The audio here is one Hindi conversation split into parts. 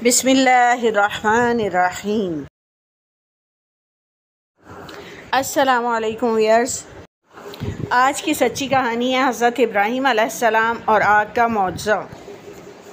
बिस्मिल्लाहिर्रहमानिर्रहीम। अस्सलामु अलैकुम व्यूअर्स। आज की सच्ची कहानी है हज़रत इब्राहीम अलैहिस्सलाम और आग का मौजज़ा।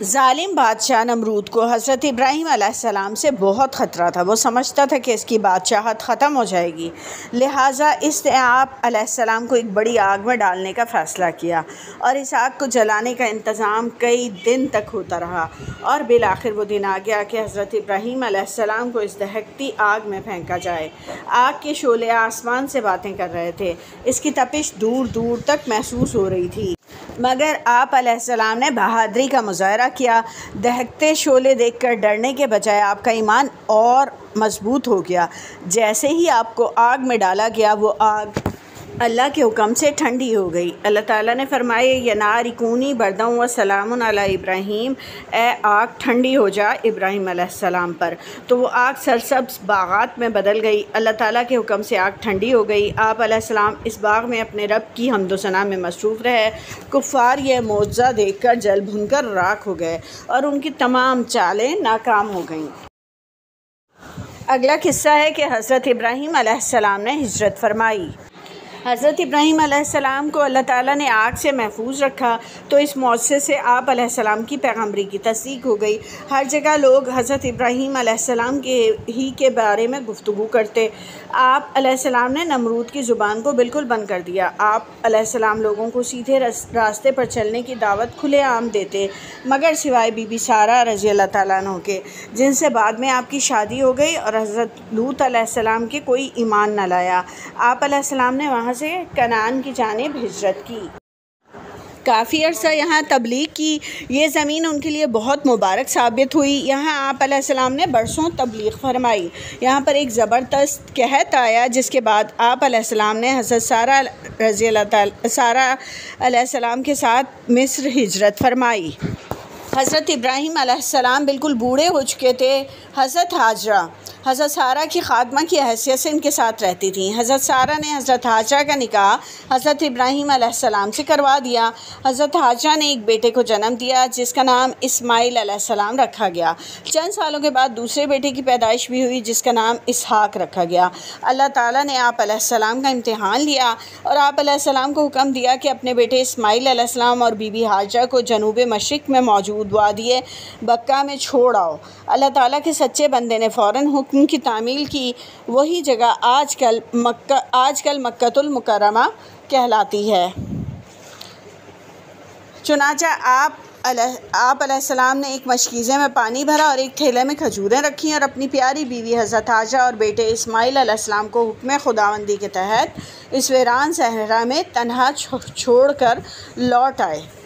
ज़ालिम बादशाह नमरूद को हज़रत इब्राहीम अलैहिस्सलाम से बहुत ख़तरा था। वो समझता था कि इसकी बादशाहत ख़त्म हो जाएगी, लिहाजा इसने आप अलैहिस्सलाम को एक बड़ी आग में डालने का फ़ैसला किया और इस आग को जलाने का इंतज़ाम कई दिन तक होता रहा और बिलाखिर वो दिन आ गया कि हज़रत इब्राहीम अलैहिस्सलाम को इस दहकती आग में फेंका जाए। आग के शोले आसमान से बातें कर रहे थे, इसकी तपिश दूर दूर तक महसूस हो रही थी, मगर आप अलैहिस्सलाम ने बहादुरी का मुज़ाहरा किया। दहकते शोले देखकर डरने के बजाय आपका ईमान और मजबूत हो गया। जैसे ही आपको आग में डाला गया, वो आग अल्लाह के हुक्म से ठंडी हो गई। अल्लाह ताला ने फरमाया, या नार कूनी बरदम व सलामुन अला इब्राहीम, ए आग ठंडी हो जा इब्राहीम अलैहिस्सलाम पर। तो वो आग सरसब्ज़ बागात में बदल गई। अल्लाह ताला के हुक्म से आग ठंडी हो गई। आप अलैहिस्सलाम इस बाग में अपने रब की हम्दो सना में मसरूफ़ रहे। कुफ़ार यह मौजज़ा देखकर जल भुनकर राख हो गए और उनकी तमाम चालें नाकाम हो गईं। अगला किस्सा है कि हज़रत इब्राहीम अलैहिस्सलाम ने हिजरत फरमाई। हज़रत इब्राहीम अलैहिस्सलाम को अल्लाह ताला ने आग से महफूज रखा, तो इस मौजज़े से आप अलैहिस्सलाम की पैगम्बरी की तस्दीक हो गई। हर जगह लोग हज़रत इब्राहीम अलैहिस्सलाम के बारे में गुफ्तगू करते। आप अलैहिस्सलाम ने नमरूद की ज़ुबान को बिल्कुल बंद कर दिया। आप अलैहिस्सलाम लोगों को सीधे रास्ते पर चलने की दावत खुलेआम देते, मगर सिवाय बीबी सारा रज़ी अल्लाह ताला अन्हा के, जिनसे बाद में आपकी शादी हो गई, और हज़रत लूत अलैहिस्सलाम के कोई ईमान न लाया। आप अलैहिस्सलाम ने वहाँ से कनान की जानिब हिजरत की। काफ़ी अर्सा यहाँ तबलीग की। ये ज़मीन उनके लिए बहुत मुबारक साबित हुई। यहाँ आप अलैहिस्सलाम ने बरसों तबलीग फरमाई। यहाँ पर एक ज़बरदस्त कहत आया, जिसके बाद आप अलैहिस्सलाम ने हज़रत सारा अलैहिस्सलाम के साथ मिस्र हिजरत फरमाई। हज़रत इब्राहीम अलैहिस्सलाम बिल्कुल बूढ़े हो चुके थे। हज़रत हाजरा हज़रत सारा की खादमा की हैसियत से इनके साथ रहती थी। हज़रत सारा ने हज़रत हाजरा का निकाह हज़रत इब्राहीम अलैहिस्सलाम से करवा दिया। हज़रत हाजरा ने एक बेटे को जन्म दिया, जिसका नाम इस्माइल अलैहिस्सलाम रखा गया। चंद सालों के बाद दूसरे बेटे की पैदाइश भी हुई, जिसका नाम इसहाक रखा गया। अल्लाह ताला ने आप अलैहिस्सलाम का इम्तिहान लिया और आप अलैहिस्सलाम को हुक्म दिया कि अपने बेटे इस्माइल अलैहिस्सलाम और बीबी हाजरा को जनूब मशरिक़ में मौजूद वादी बक्का में छोड़ आओ। अल्लाह ताला के सच्चे बंदे ने फ़ौरन हुक्म की तामील की। वही जगह आजकल मक्कतुल मुकर्रमा कहलाती है। चुनाचा आप अलैहिस्सलाम ने एक मशकीज़े में पानी भरा और एक थैले में खजूरें रखीं और अपनी प्यारी बीवी हज़रत हाजरा और बेटे इस्माइल अलैहिस्सलाम को हुक्म खुदावंदी के तहत इस वीरान सहरा में तन्हा छोड़ कर लौट आए।